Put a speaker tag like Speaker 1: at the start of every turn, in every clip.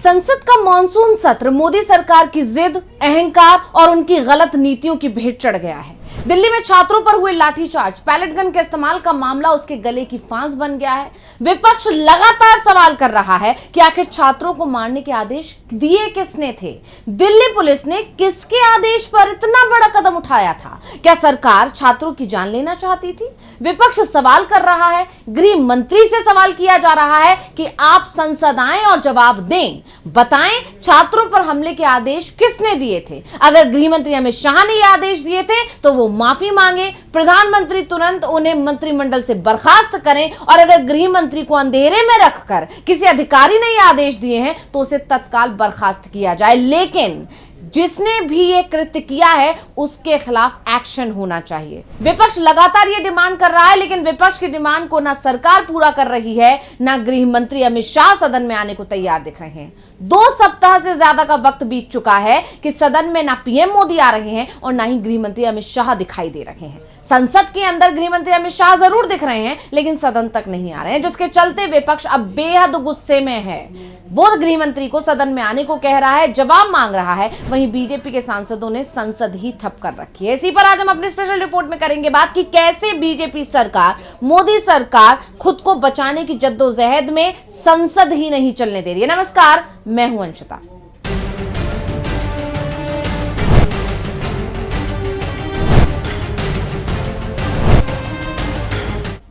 Speaker 1: संसद का मॉनसून सत्र मोदी सरकार की जिद, अहंकार और उनकी गलत नीतियों की भेंट चढ़ गया है। दिल्ली में छात्रों पर हुए लाठीचार्ज, पैलेट गन के इस्तेमाल का मामला उसके गले की फांस बन गया है। विपक्ष लगातार सवाल कर रहा है कि आखिर छात्रों को मारने के आदेश दिए किसने थे? दिल्ली पुलिस ने किसके आदेश पर इतना बड़ा कदम उठाया था? क्या सरकार छात्रों की जान लेना चाहती थी? विपक्ष सवाल कर रहा है। गृह मंत्री से सवाल किया जा रहा है कि आप संसद आएं और जवाब दें, बताएं छात्रों पर हमले के आदेश किसने दिए थे? अगर गृह मंत्री अमित शाह ने यह आदेश दिए थे तो वो माफी मांगे, प्रधानमंत्री तुरंत उन्हें मंत्रिमंडल से बर्खास्त करें, और अगर गृह मंत्री को अंधेरे में रखकर किसी अधिकारी ने यह आदेश दिए हैं तो उसे तत्काल बर्खास्त किया जाए। लेकिन जिसने भी ये कृत्य किया है उसके खिलाफ एक्शन होना चाहिए। विपक्ष लगातार ये डिमांड कर रहा है, लेकिन विपक्ष की डिमांड को ना सरकार पूरा कर रही है, ना गृह मंत्री अमित शाह सदन में आने को तैयार दिख रहे हैं। 2 सप्ताह से ज्यादा का वक्त बीत चुका है कि सदन में ना पीएम मोदी आ रहे हैं और ना ही गृह मंत्री अमित शाह दिखाई दे रहे हैं। संसद के अंदर गृह मंत्री अमित शाह जरूर दिख रहे हैं, लेकिन सदन तक नहीं आ रहे हैं, जिसके चलते विपक्ष अब बेहद गुस्से में है। वो गृह मंत्री को सदन में आने को कह रहा है, जवाब मांग रहा है, वहीं बीजेपी के सांसदों ने संसद ही ठप कर रखी है। इसी पर आज हम अपनी स्पेशल रिपोर्ट में करेंगे बात कि कैसे बीजेपी सरकार, मोदी सरकार खुद को बचाने की जद्दोजहद में संसद ही नहीं चलने दे रही है। नमस्कार, मैं हूं अंशिता।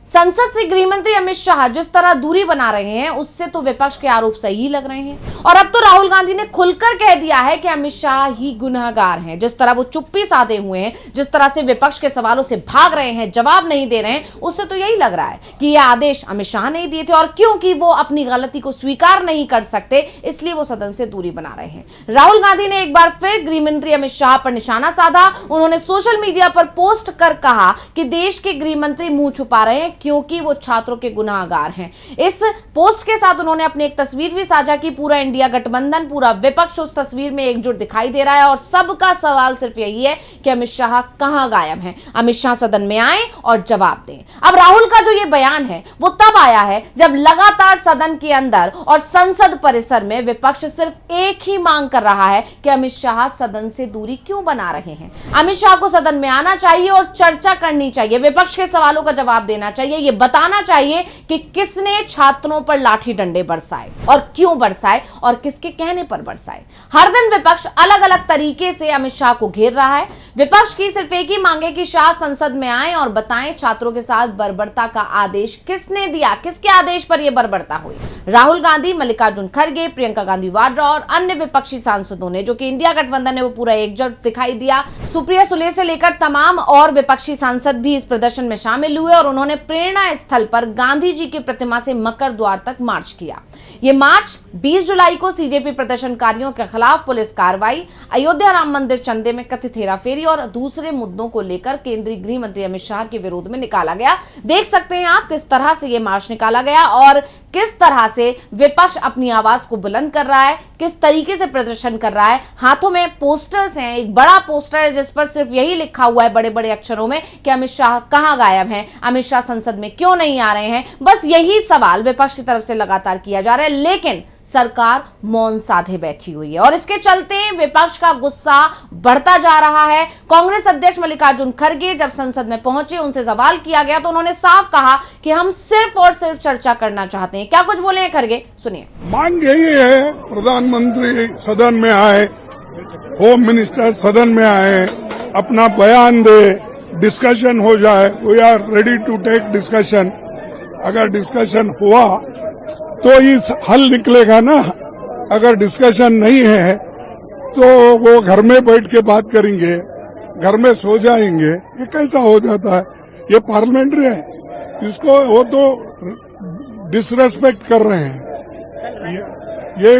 Speaker 1: संसद से गृह मंत्री अमित शाह जिस तरह दूरी बना रहे हैं उससे तो विपक्ष के आरोप सही लग रहे हैं, और अब तो राहुल गांधी ने खुलकर कह दिया है कि अमित शाह ही गुनहगार हैं। जिस तरह वो चुप्पी साधे हुए हैं, जिस तरह से विपक्ष के सवालों से भाग रहे हैं, जवाब नहीं दे रहे हैं, उससे तो यही लग रहा है कि ये आदेश अमित शाह नहीं दिए थे, और क्योंकि वो अपनी गलती को स्वीकार नहीं कर सकते इसलिए वो सदन से दूरी बना रहे हैं। राहुल गांधी ने एक बार फिर गृह मंत्री अमित शाह पर निशाना साधा। उन्होंने सोशल मीडिया पर पोस्ट कर कहा कि देश के गृह मंत्री मुंह छुपा रहे हैं क्योंकि वो छात्रों के गुनाहगार हैं। इस पोस्ट के साथ उन्होंने अपनी एक तस्वीर भी साझा की। पूरा इंडिया गठबंधन, पूरा विपक्ष उस तस्वीर में एकजुट दिखाई दे रहा है, और सबका सवाल सिर्फ यही है कि अमित शाह कहां गायब हैं? अमित शाह सदन में आए और जवाब दें। अब राहुल का जो ये बयान है वो तब आया है जब लगातार सदन के अंदर और संसद परिसर में विपक्ष सिर्फ एक ही मांग कर रहा है कि अमित शाह सदन से दूरी क्यों बना रहे हैं। अमित शाह को सदन में आना चाहिए और चर्चा करनी चाहिए, विपक्ष के सवालों का जवाब देना चाहिए, ये बताना चाहिए कि किसने छात्रों पर लाठी डंडे बरसाए और क्यों बरसाए और किसके कहने पर बरसाए। हर दिन विपक्ष अलग अलग तरीके से अमित शाह को घेर रहा है। विपक्ष की सिर्फ एक ही मांग है कि शाह संसद में आए और बताएं छात्रों के साथ बर्बरता का आदेश किसने दिया, किसके आदेश पर यह बर्बरता हुई। राहुल गांधी, मल्लिकार्जुन खड़गे, प्रियंका गांधी वाड्रा और अन्य विपक्षी सांसदों ने, जो कि इंडिया गठबंधन है, वो पूरा एकजुट दिखाई दिया। सुप्रिया सुले से लेकर तमाम और विपक्षी सांसद भी इस प्रदर्शन में शामिल हुए और उन्होंने प्रेरणा स्थल पर गांधी जी की प्रतिमा से मकर द्वार तक मार्च किया। यह मार्च 20 जुलाई को सीजेपी प्रदर्शनकारियों के खिलाफ पुलिस कार्रवाई, अयोध्या राम मंदिर चंदे में कथित हेराफेरी और दूसरे मुद्दों को लेकर केंद्रीय गृह मंत्री अमित शाह के विरोध में निकाला गया। देख सकते हैं आप किस तरह से यह मार्च निकाला गया और किस तरह से विपक्ष अपनी आवाज को बुलंद कर रहा है, किस तरीके से प्रदर्शन कर रहा है। हाथों में पोस्टर्स हैं, एक बड़ा पोस्टर है जिस पर सिर्फ यही लिखा हुआ है बड़े बड़े अक्षरों में कि अमित शाह कहां गायब हैं, अमित शाह संसद में क्यों नहीं आ रहे हैं। बस यही सवाल विपक्ष की तरफ से लगातार किया जा रहा है, लेकिन सरकार मौन साधे बैठी हुई है और इसके चलते विपक्ष का गुस्सा बढ़ता जा रहा है। कांग्रेस अध्यक्ष मल्लिकार्जुन खड़गे जब संसद में पहुंचे, उनसे सवाल किया गया तो उन्होंने साफ कहा कि हम सिर्फ और सिर्फ चर्चा करना चाहते हैं। क्या कुछ बोले हैं खड़गे, सुनिए।
Speaker 2: मांग यही है, प्रधानमंत्री सदन में आए, होम मिनिस्टर सदन में आए, अपना बयान दे, डिस्कशन हो जाए। We are ready to take discussion. अगर डिस्कशन हुआ तो इस हल निकलेगा ना। अगर डिस्कशन नहीं है तो वो घर में बैठ के बात करेंगे, घर में सो जाएंगे। ये कैसा हो जाता है? ये पार्लियामेंट्री है, इसको वो तो डिसरेस्पेक्ट कर रहे हैं। ये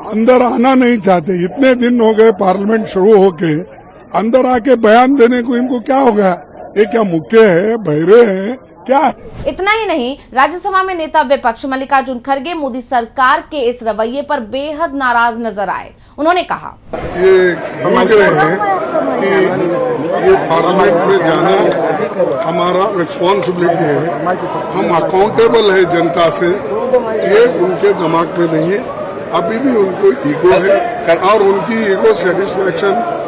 Speaker 2: अंदर आना नहीं चाहते। इतने दिन हो गए पार्लियामेंट शुरू होके, अंदर आके बयान देने को इनको क्या हो गया? ये क्या मुक्के है, बहरे हैं क्या?
Speaker 1: इतना ही नहीं, राज्यसभा में नेता विपक्ष मल्लिकार्जुन खड़गे मोदी सरकार के इस रवैये पर बेहद नाराज नजर आए। उन्होंने कहा,
Speaker 2: ये समझ रहे हैं कि ये पार्लियामेंट में जाना हमारा रिस्पॉन्सिबिलिटी है, हम अकाउंटेबल है जनता से, ये उनके दिमाग में नहीं है। अभी भी उनको ईगो है और उनकी ईगो सेटिस्फैक्शन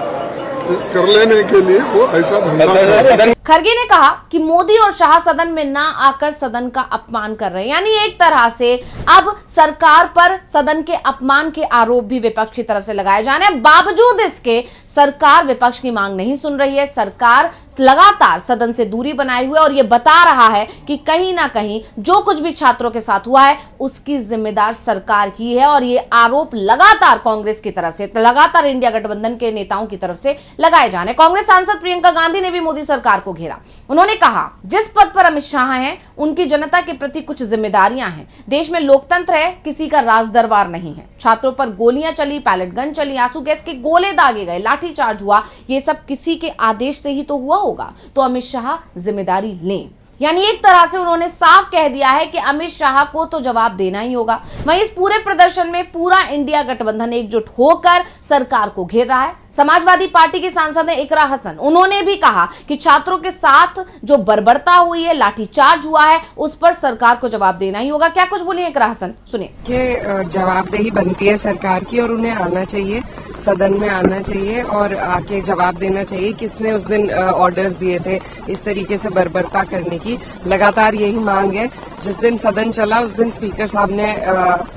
Speaker 2: कर लेने के लिए वो ऐसा धंधा कर रहे हैं।
Speaker 1: खरगे ने कहा कि मोदी और शाह सदन में ना आकर सदन का अपमान कर रहे हैं, यानी एक तरह से अब सरकार पर सदन के अपमान के आरोप भी विपक्ष की तरफ से लगाए जा रहे हैं। बावजूद इसके सरकार विपक्ष की मांग नहीं सुन रही है। सरकार लगातार सदन से दूरी बनाए हुए और ये बता रहा है कि कहीं ना कहीं जो कुछ भी छात्रों के साथ हुआ है उसकी जिम्मेदार सरकार ही है, और ये आरोप लगातार कांग्रेस की तरफ से, लगातार इंडिया गठबंधन के नेताओं की तरफ से लगाए जाने। कांग्रेस सांसद प्रियंका गांधी ने भी मोदी सरकार को घेरा। उन्होंने कहा जिस पद पर अमित शाह हैं उनकी जनता के प्रति कुछ जिम्मेदारियां हैं। देश में लोकतंत्र है, किसी का राज दरबार नहीं है। छात्रों पर गोलियां चली, पैलेट गन चली, आंसू गैस के गोले दागे गए, लाठीचार्ज हुआ, ये सब किसी के आदेश से ही तो हुआ होगा, तो अमित शाह जिम्मेदारी लें। यानी एक तरह से उन्होंने साफ कह दिया है कि अमित शाह को तो जवाब देना ही होगा। वहीं इस पूरे प्रदर्शन में पूरा इंडिया गठबंधन एकजुट होकर सरकार को घेर रहा है। समाजवादी पार्टी की सांसद है इकरा हसन, उन्होंने भी कहा कि छात्रों के साथ जो बर्बरता हुई है, लाठीचार्ज हुआ है, उस पर सरकार को जवाब देना ही होगा। क्या कुछ बोली इकरा हसन, सुनिए।
Speaker 3: कि जवाबदेही बनती है सरकार की और उन्हें आना चाहिए, सदन में आना चाहिए और आके जवाब देना चाहिए किसने उस दिन ऑर्डर्स दिए थे इस तरीके से बर्बरता करने की। लगातार यही मांग है। जिस दिन सदन चला उस दिन स्पीकर साहब ने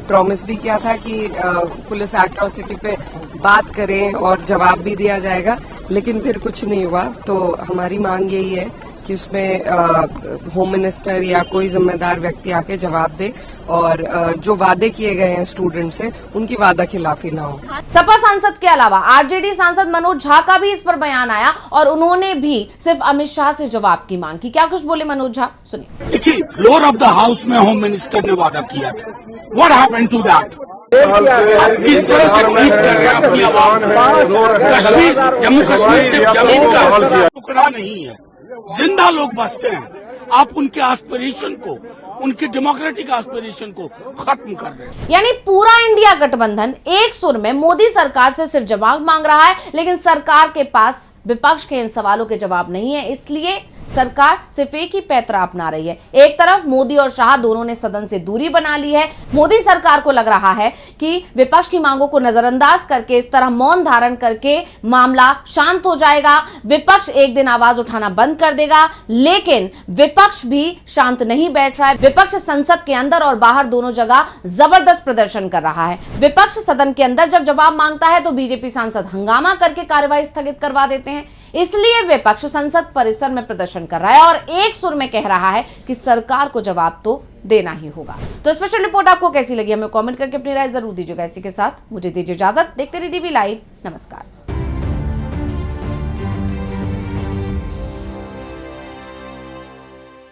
Speaker 3: प्रॉमिस भी किया था कि पुलिस एट्रोसिटी पे बात करें और जवाब भी दिया जाएगा, लेकिन फिर कुछ नहीं हुआ। तो हमारी मांग यही है कि उसमें होम मिनिस्टर या कोई जिम्मेदार व्यक्ति आके जवाब दे और जो वादे किए गए हैं स्टूडेंट से उनकी वादा खिलाफी ना हो।
Speaker 1: सपा सांसद के अलावा आरजेडी सांसद मनोज झा का भी इस पर बयान आया और उन्होंने भी सिर्फ अमित शाह से जवाब की मांग की। क्या कुछ बोले मनोज झा, सुनिए।
Speaker 4: देखिए, फ्लोर ऑफ द हाउस में होम मिनिस्टर ने वादा किया था। What happened to that? आप किस तरह से ट्रीट कर रहे हैं अपनी आवाम को? कश्मीर, जम्मू कश्मीर सिर्फ जमीन का टुकड़ा नहीं है, जिंदा लोग बसते हैं। आप उनके एस्पिरेशन को, उनके डेमोक्रेटिक एस्पिरेशन को खत्म कर रहे हैं।
Speaker 1: यानी पूरा इंडिया गठबंधन एक सुर में मोदी सरकार से सिर्फ जवाब मांग रहा है, लेकिन सरकार के पास विपक्ष के इन सवालों के जवाब नहीं है। इसलिए सरकार सिर्फ एक ही पैतरा अपना रही है। एक तरफ मोदी और शाह दोनों ने सदन से दूरी बना ली है। मोदी सरकार को लग रहा है कि विपक्ष की मांगों को नजरअंदाज करके, इस तरह मौन धारण करके मामला शांत हो जाएगा, विपक्ष एक दिन आवाज उठाना बंद कर देगा। लेकिन विपक्ष भी शांत नहीं बैठ रहा है। विपक्ष संसद के अंदर और बाहर दोनों जगह जबरदस्त प्रदर्शन कर रहा है। विपक्ष सदन के अंदर जब जवाब मांगता है तो बीजेपी सांसद हंगामा करके कार्यवाही स्थगित करवा देते हैं। इसलिए विपक्ष संसद परिसर में प्रदर्शन कर रहा है और एक सुर में कह रहा है कि सरकार को जवाब तो देना ही होगा। तो स्पेशल रिपोर्ट आपको कैसी लगी हमें कमेंट करके अपनी राय जरूर दीजिएगा। इसी के साथ मुझे दीजिए इजाजत। देखते रहिए DV लाइव। नमस्कार।